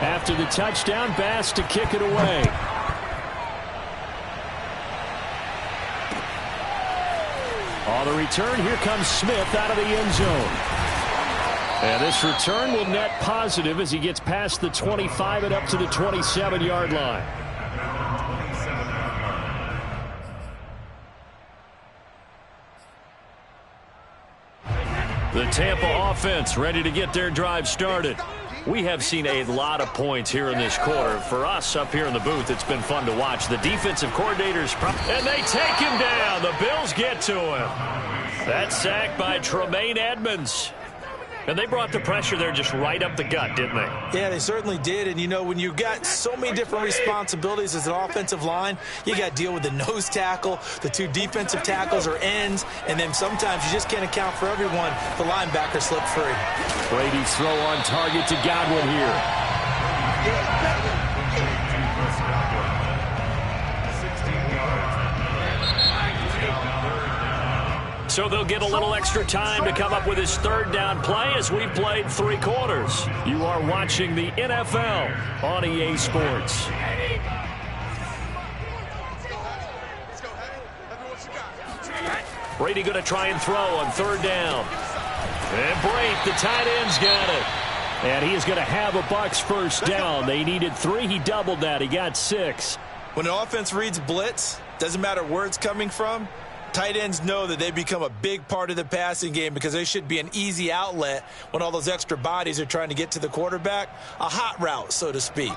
After the touchdown, Bass to kick it away. On the return, here comes Smith out of the end zone. And this return will net positive as he gets past the 25 and up to the 27-yard line. The Tampa offense ready to get their drive started. We have seen a lot of points here in this quarter. For us up here in the booth, it's been fun to watch. The defensive coordinators, and they take him down. The Bills get to him. That sack by Tremaine Edmonds. And they brought the pressure there just right up the gut, didn't they? Yeah, they certainly did. And, you know, when you've got so many different responsibilities as an offensive line, you got to deal with the nose tackle, the two defensive tackles or ends, and then sometimes you just can't account for everyone. The linebacker slipped free. Brady's throw on target to Godwin here. So they'll get a little extra time to come up with his third down play as we've played 3 quarters. You are watching the NFL on EA Sports. Brady going to try and throw on third down. And Brate, the tight end's got it. And he is going to have a Bucs first down. They needed 3. He doubled that. He got 6. When an offense reads blitz, doesn't matter where it's coming from, tight ends know that they become a big part of the passing game because they should be an easy outlet when all those extra bodies are trying to get to the quarterback. A hot route, so to speak.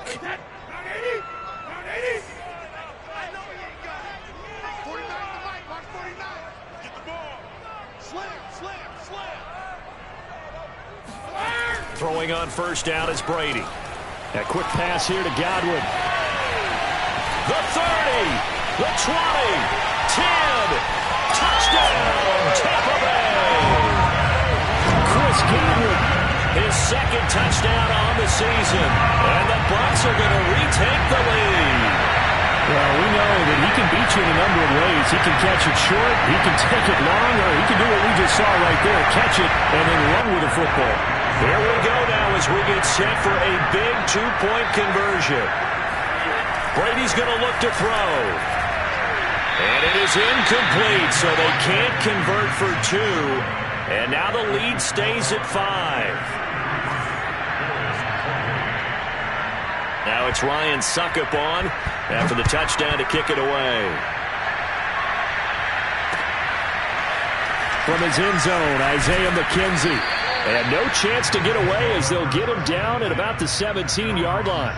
Throwing on first down is Brady. A quick pass here to Godwin. The 30, the 20, 10. Touchdown, Tampa Bay! Chris Godwin, his second touchdown on the season. And the Bucs are going to retake the lead. Well, we know that he can beat you in a number of ways. He can catch it short, he can take it long, or he can do what we just saw right there, catch it and then run with the football. Here we go now as we get set for a big 2-point conversion. Brady's going to look to throw. And it is incomplete, so they can't convert for 2. And now the lead stays at 5. Now it's Ryan Suckup on after the touchdown to kick it away. From his end zone, Isaiah McKenzie. And no chance to get away as they'll get him down at about the 17-yard line.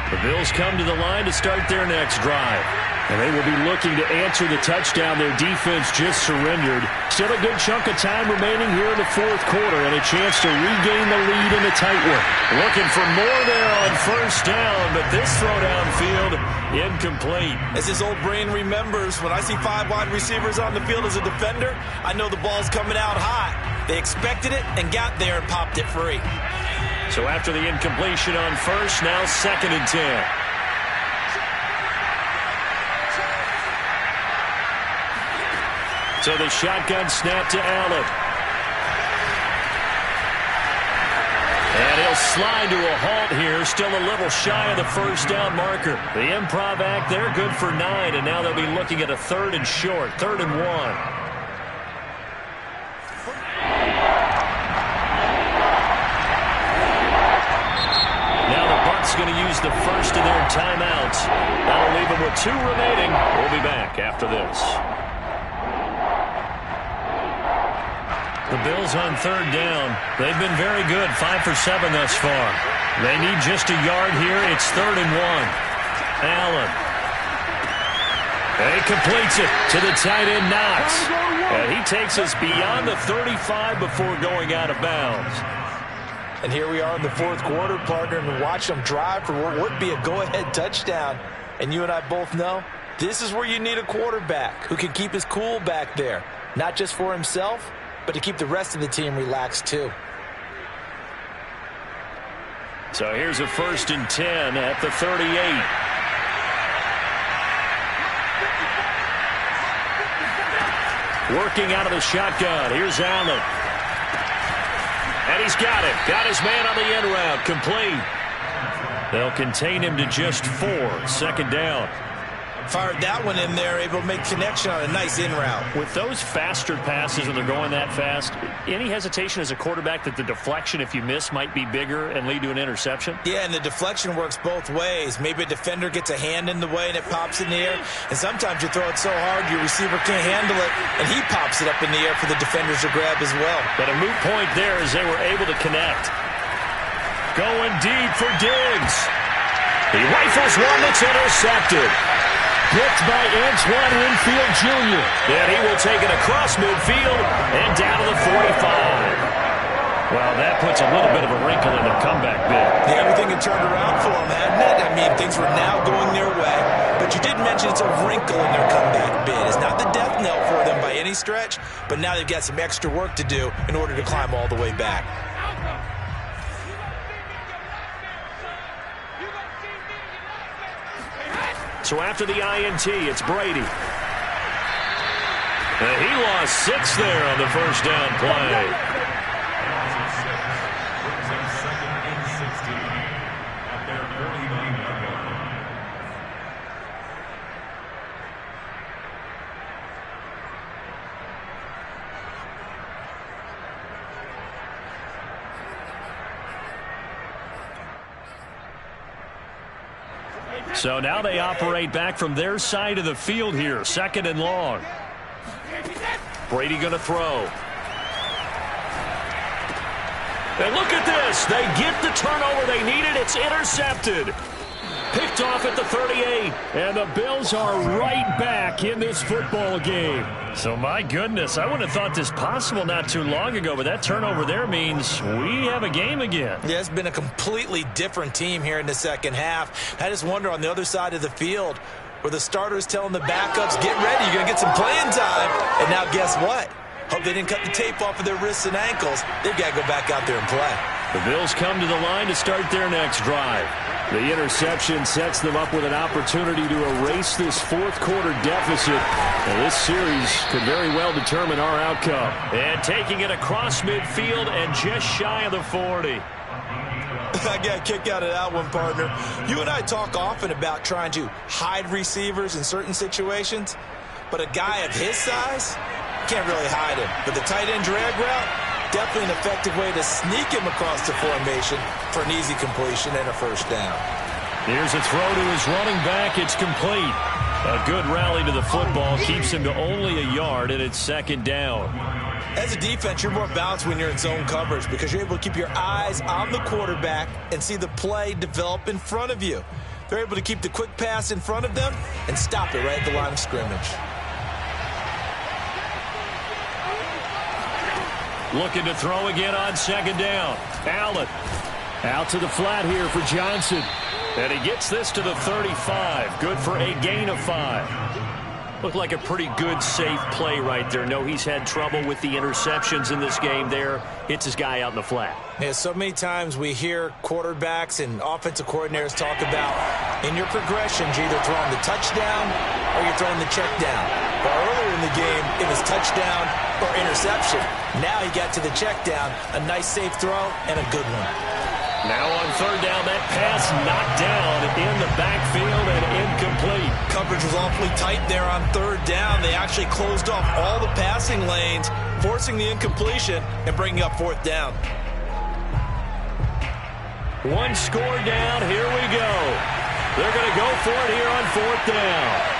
The Bills come to the line to start their next drive. And they will be looking to answer the touchdown their defense just surrendered. Still a good chunk of time remaining here in the 4th quarter and a chance to regain the lead in the tight one. Looking for more there on first down, but this throw downfield incomplete. As his old brain remembers, when I see 5 wide receivers on the field as a defender, I know the ball's coming out hot. They expected it and got there and popped it free. So after the incompletion on first, now 2nd and 10. So the shotgun snap to Allen. And he'll slide to a halt here, still a little shy of the first down marker. The improv act there, good for 9, and now they'll be looking at a 3rd and short, 3rd and 1. Going to use the first of their timeouts. That'll leave them with 2 remaining. We'll be back after this. The Bills on 3rd down. They've been very good, 5 for 7 thus far. They need just a yard here. It's 3rd and 1. Allen. And he completes it to the tight end, Knox. And he takes us beyond the 35 before going out of bounds. And here we are in the 4th quarter, partner, and watch them drive for what would be a go-ahead touchdown. And you and I both know this is where you need a quarterback who can keep his cool back there, not just for himself, but to keep the rest of the team relaxed too. So here's a 1st and 10 at the 38. Working out of the shotgun. Here's Allen. And he's got it. Got his man on the end route. Complete. They'll contain him to just 4. 2nd down. Fired that one in there, able to make connection on a nice in route. With those faster passes and they're going that fast, any hesitation as a quarterback that the deflection, if you miss, might be bigger and lead to an interception? Yeah, and the deflection works both ways. Maybe a defender gets a hand in the way and it pops in the air. And sometimes you throw it so hard your receiver can't handle it, and he pops it up in the air for the defenders to grab as well. But a moot point there as they were able to connect. Going deep for Diggs. He rifles one that's intercepted. Picked by Antoine Winfield Jr. And he will take it across midfield and down to the 45. Well, that puts a little bit of a wrinkle in the comeback bid. Yeah, everything had turned around for him, hadn't it? I mean, things were now going their way. But you did mention it's a wrinkle in their comeback bid. It's not the death knell for them by any stretch, but now they've got some extra work to do in order to climb all the way back. So after the INT, it's Brady. And he lost 6 there on the 1st down play. So now they operate back from their side of the field here. 2nd and long. Brady going to throw. And look at this. They get the turnover they needed. It's intercepted. Picked off at the 38. And the Bills are right back in this football game. So, my goodness, I wouldn't have thought this possible not too long ago, but that turnover there means we have a game again. Yeah, it's been a completely different team here in the second half. I just wonder on the other side of the field where the starters telling the backups, get ready, you're going to get some playing time. And now guess what? Hope they didn't cut the tape off of their wrists and ankles. They've got to go back out there and play. The Bills come to the line to start their next drive. The interception sets them up with an opportunity to erase this 4th quarter deficit. And this series could very well determine our outcome. And taking it across midfield and just shy of the 40. I got a kick out of that one, partner. You and I talk often about trying to hide receivers in certain situations, but a guy of his size can't really hide him. But the tight end drag route, definitely an effective way to sneak him across the formation for an easy completion and a 1st down. Here's a throw to his running back. It's complete. A good rally to the football keeps him to only a yard, and it's 2nd down. As a defense, you're more balanced when you're in zone coverage because you're able to keep your eyes on the quarterback and see the play develop in front of you. They're able to keep the quick pass in front of them and stop it right at the line of scrimmage. Looking to throw again on 2nd down. Allen out to the flat here for Johnson. And he gets this to the 35. Good for a gain of 5. Looked like a pretty good, safe play right there. No, he's had trouble with the interceptions in this game there. Hits his guy out in the flat. Yeah, so many times we hear quarterbacks and offensive coordinators talk about in your progressions, you're either throwing the touchdown or you're throwing the check down. But earlier in the game, it was touchdown or interception. Now he got to the check down, a nice safe throw and a good one. Now on 3rd down, that pass knocked down in the backfield and incomplete. Coverage was awfully tight there on 3rd down. They actually closed off all the passing lanes, forcing the incompletion and bringing up 4th down. 1 score down. Here we go. They're going to go for it here on 4th down.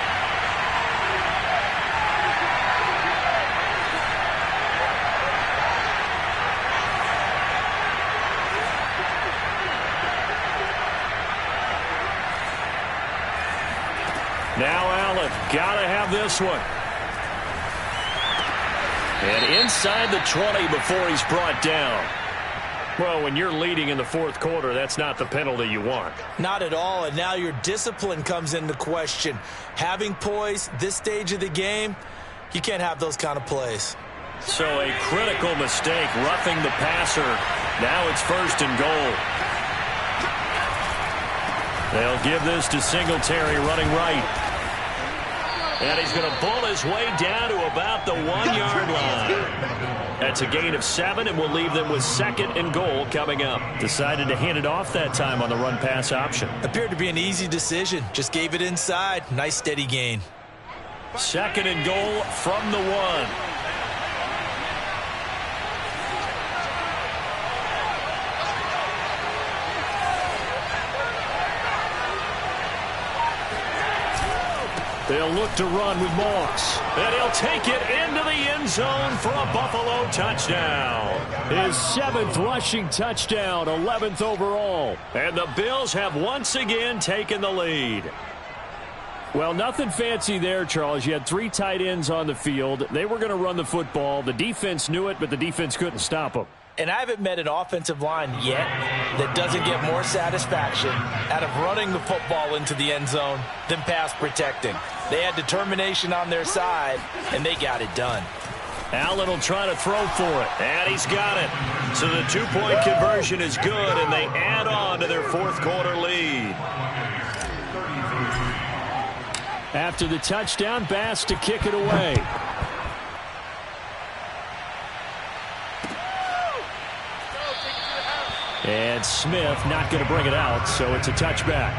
Now Allen, got to have this one. And inside the 20 before he's brought down. Well, when you're leading in the 4th quarter, that's not the penalty you want. Not at all, and now your discipline comes into question. Having poise this stage of the game, you can't have those kind of plays. So a critical mistake, roughing the passer. Now it's 1st and goal. They'll give this to Singletary running right. And he's going to bull his way down to about the 1-yard line. That's a gain of 7, and we'll leave them with 2nd and goal coming up. Decided to hand it off that time on the run-pass option. Appeared to be an easy decision. Just gave it inside. Nice steady gain. 2nd and goal from the 1. They'll look to run with Moss. And he'll take it into the end zone for a Buffalo touchdown. His 7th rushing touchdown, 11th overall. And the Bills have once again taken the lead. Well, nothing fancy there, Charles. You had 3 tight ends on the field. They were going to run the football. The defense knew it, but the defense couldn't stop them. And I haven't met an offensive line yet that doesn't get more satisfaction out of running the football into the end zone than pass protecting. They had determination on their side, and they got it done. Allen will try to throw for it, and he's got it. So the 2-point conversion is good, and they add on to their 4th quarter lead. After the touchdown, Bass to kick it away. And Smith not going to bring it out, so it's a touchback.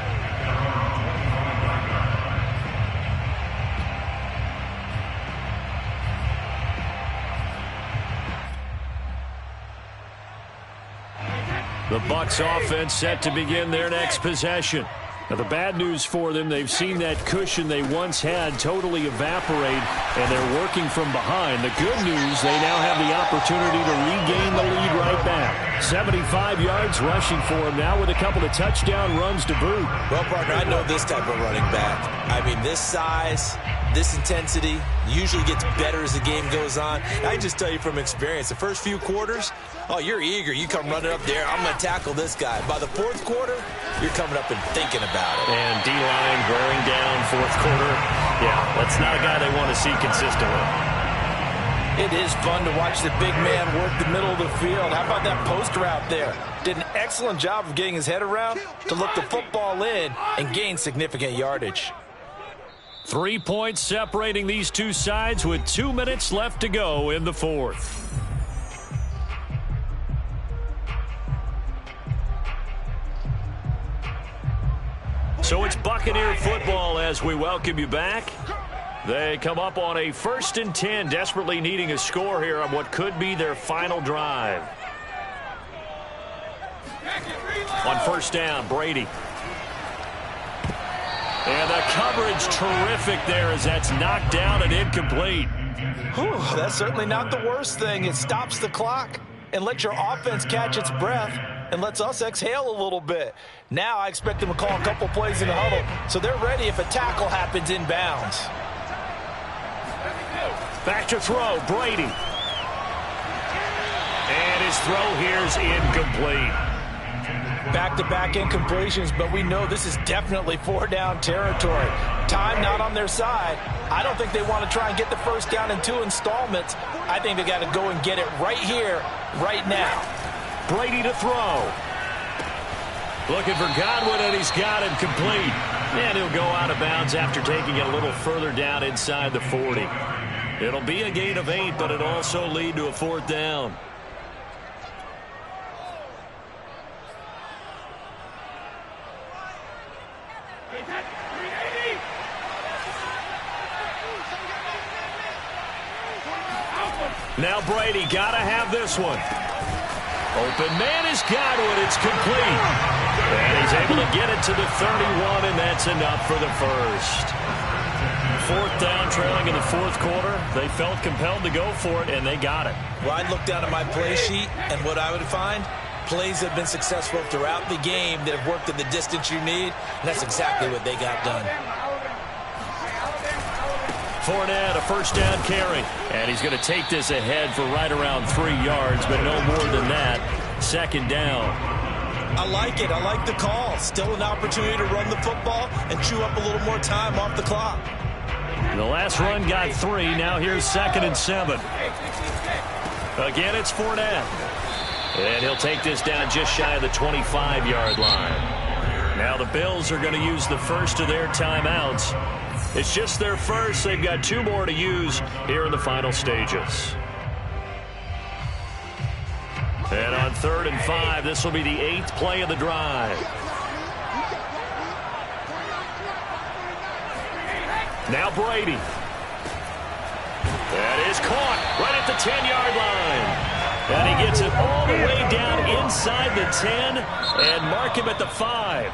The Bucs offense set to begin their next possession. Now, the bad news for them, they've seen that cushion they once had totally evaporate, and they're working from behind. The good news, they now have the opportunity to regain the lead right back. 75 yards rushing for him now with a couple of touchdown runs to boot. Well, partner, I know this type of running back. I mean, this size, this intensity usually gets better as the game goes on. I just tell you from experience, the first few quarters, oh, you're eager. You come running up there, I'm going to tackle this guy. By the 4th quarter, you're coming up and thinking about it. And D-line wearing down 4th quarter. Yeah, that's not a guy they want to see consistently. It is fun to watch the big man work the middle of the field. How about that post route there? Did an excellent job of getting his head around to look the football in and gain significant yardage. 3 points separating these two sides with 2 minutes left to go in the 4th. So it's Buccaneer football as we welcome you back. They come up on a 1st and 10, desperately needing a score here on what could be their final drive. On 1st down, Brady. And the coverage terrific there as that's knocked down and incomplete. Whew, that's certainly not the worst thing. It stops the clock and lets your offense catch its breath and lets us exhale a little bit. Now I expect them to call a couple plays in the huddle so they're ready if a tackle happens inbounds. Back to throw, Brady. And his throw here's incomplete. Back-to-back incompletions, but we know this is definitely 4-down territory. Time not on their side. I don't think they want to try and get the 1st down in 2 installments. I think they got to go and get it right here, right now. Brady to throw. Looking for Godwin, and he's got it complete. And he'll go out of bounds after taking it a little further down inside the 40. It'll be a gain of 8, but it'll also lead to a 4th down. Now Brady got to have this one. Open man is Godwin. It's complete. And he's able to get it to the 31, and that's enough for the 1st. 4th down, trailing in the 4th quarter. They felt compelled to go for it, and they got it. Well, I'd look down at my play sheet, and what I would find, plays have been successful throughout the game that have worked at the distance you need, and that's exactly what they got done. Fournette, a 1st down carry. And he's going to take this ahead for right around 3 yards, but no more than that. 2nd down. I like it. I like the call. Still an opportunity to run the football and chew up a little more time off the clock. The last run got 3. Now here's 2nd and 7. Again, it's Fournette. And he'll take this down just shy of the 25-yard line. Now the Bills are going to use the first of their timeouts. It's just their first. They've got 2 more to use here in the final stages. And on 3rd and 5, this will be the 8th play of the drive. Now Brady. That is caught right at the 10-yard line. And he gets it all the way down inside the 10 and mark him at the 5.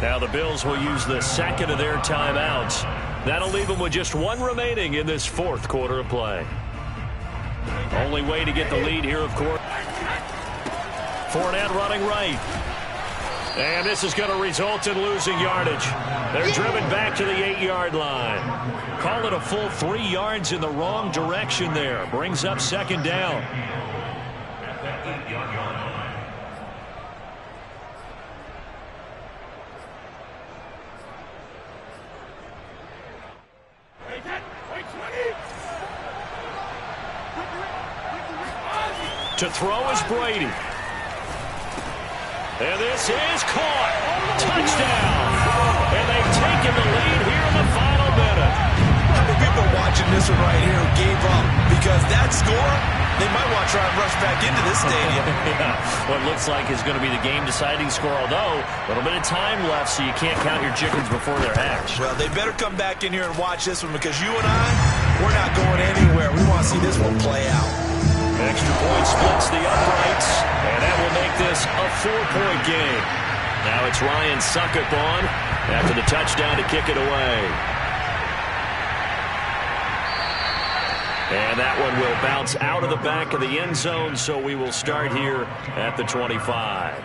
Now the Bills will use the second of their timeouts. That'll leave them with just 1 remaining in this 4th quarter of play. Only way to get the lead here, of course. Fournette running right. And this is going to result in losing yardage. They're driven back to the 8-yard line. Call it a full 3 yards in the wrong direction there. Brings up 2nd down. To throw is Brady. And this is caught. Touchdown. And they've taken the lead here in the final minute. How many people watching this one right here gave up? Because that score, they might want to try and rush back into this stadium. Yeah, what looks like is going to be the game-deciding score, although a little bit of time left, so you can't count your chickens before they're hatched. Well, they better come back in here and watch this one, because you and I, we're not going anywhere. We want to see this one play out. Extra point splits the uprights, and that will make this a 4-point game. Now it's Ryan Succop on after the touchdown to kick it away. And that one will bounce out of the back of the end zone, so we will start here at the 25.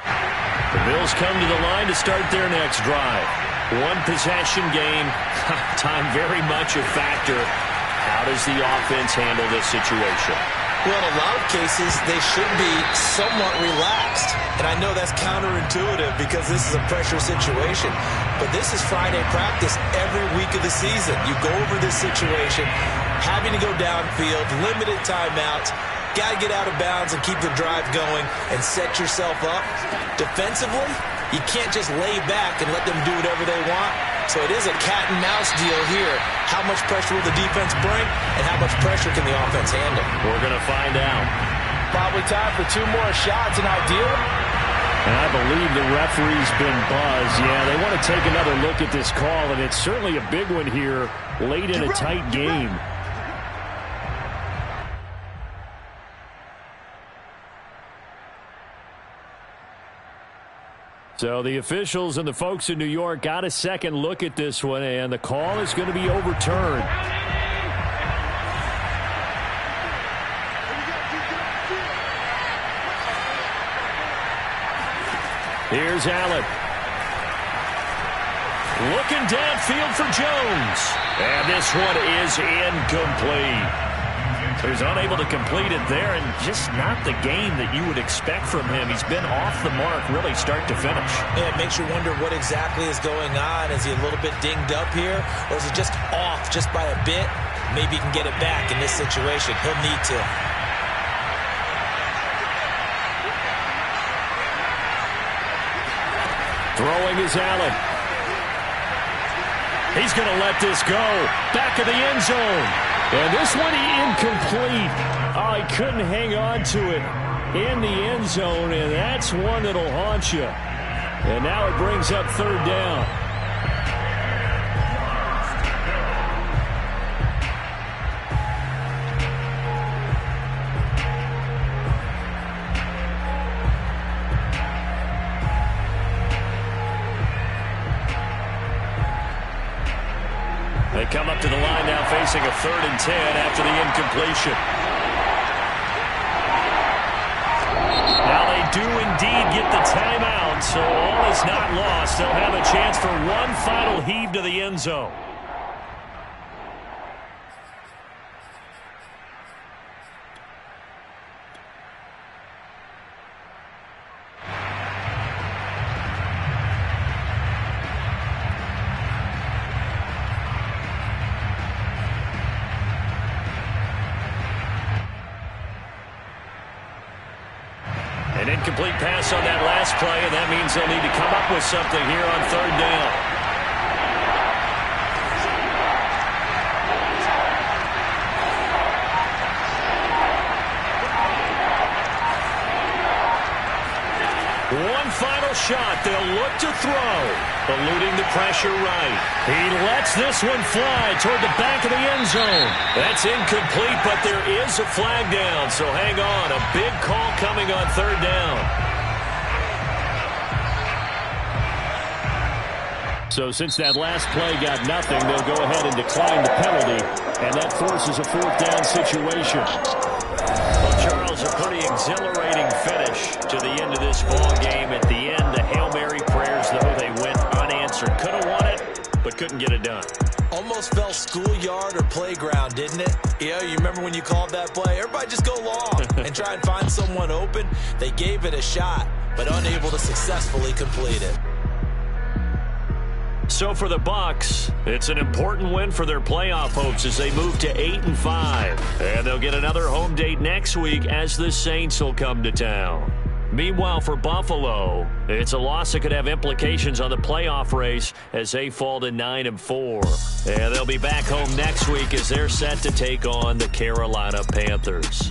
The Bills come to the line to start their next drive. 1 possession game. Time very much a factor. How does the offense handle this situation? Well, in a lot of cases, they should be somewhat relaxed. And I know that's counterintuitive because this is a pressure situation. But this is Friday practice every week of the season. You go over this situation, having to go downfield, limited timeouts, got to get out of bounds and keep the drive going and set yourself up. Defensively, you can't just lay back and let them do whatever they want. So it is a cat and mouse deal here. How much pressure will the defense bring, and how much pressure can the offense handle? We're going to find out. Probably time for 2 more shots, and ideal. And I believe the referee's been buzzed. Yeah, they want to take another look at this call, and it's certainly a big one here late in a tight game. So the officials and the folks in New York got a second look at this one, and the call is going to be overturned. Here's Allen. Looking downfield for Jones. And this one is incomplete. He was unable to complete it there, and just not the game that you would expect from him. He's been off the mark really start to finish. Yeah, it makes you wonder what exactly is going on. Is he a little bit dinged up here, or is he just off just by a bit? Maybe he can get it back in this situation. He'll need to. Throwing is Allen. He's going to let this go. Back of the end zone. And this one incomplete. Oh, he couldn't hang on to it in the end zone, and that's one that'll haunt you. And now it brings up 3rd down. They come up to the line now facing a 3rd and 10 after the incompletion. Now they do indeed get the timeout, so all is not lost. They'll have a chance for one final heave to the end zone. Incomplete pass on that last play, and that means they'll need to come up with something here on third down. One final shot. They'll look to throw. Eluding the pressure right. He lets this one fly toward the back of the end zone. That's incomplete, but there is a flag down. So hang on. A big call coming on third down. So since that last play got nothing, they'll go ahead and decline the penalty. And that forces a fourth down situation. Well, Charles, a pretty exhilarating finish to the end of this ball game. At the end, the Hail Mary prayers, though, they went unanswered. Could have won it, but couldn't get it done. Almost felt schoolyard or playground, didn't it? Yeah, you remember when you called that play? Everybody just go long and try and find someone open. They gave it a shot, but unable to successfully complete it. So for the Bucs, it's an important win for their playoff hopes as they move to 8-5. And they'll get another home date next week as the Saints will come to town. Meanwhile, for Buffalo, it's a loss that could have implications on the playoff race as they fall to 9-4. And they'll be back home next week as they're set to take on the Carolina Panthers.